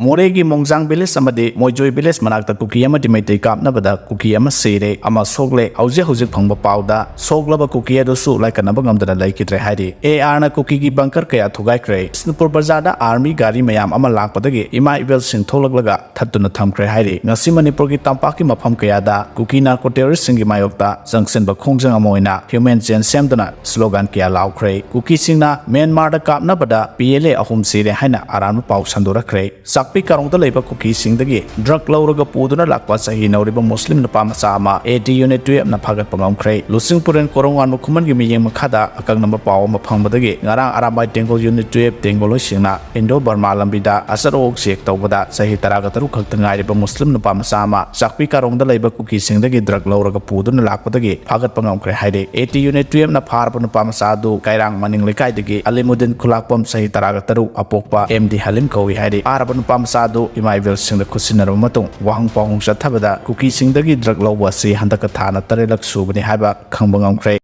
Moregi Mongjang village amadi Moijoi village manakta Kuki amadi Meitei kapnabda Kuki ama sire ama sogle hauzik phangba pauda soglaba Kuki adusu laikanaba ngamdana laikidre haidi AR na Kuki gi bunker kaya thugaikre Snupur bazada army gari mayam ama lakpadagi ima ibel sing tholaglaga thattuna thamkre haidi ngasi Manipur gi tampaki mafam kaya da Kuki narco terrorist singi mayokta jangsen ba khongjang amoina human gen semduna slogan kaya laukre Kuki singna Myanmar da kapnabda PLA ahum sire haina aran pau sandorakhre sakpi karong da leiba Kuki singdagi drug lauraga puduna lakwa sahi nauriba muslim napa masa ama AD unit 2 na phagat pangomkhre Lusingpuren korongwan mukhuman gi miyeng makhada akang number pau ma phangbadagi ngarang aramai tengol unit 2 tengol singna Indo Burma lambida asarok sek tawbada sahi taraga taru khakta ngairiba muslim napa masa ama sakpi karong da leiba Kuki singdagi drug lauraga puduna lakwadagi phagat pangomkhre haide AD unit 2 na pharba napa masa du kairang maning lekai dagi Alimuddin khulakpam sahi taraga taru apokpa MD Halim kawi haide araba napa masa du imaivel singda khusinarba matung wahang pahung chathabada Kuki singdagi drug lauba si handaka thana tarelak subani haiba khangba ngamkhre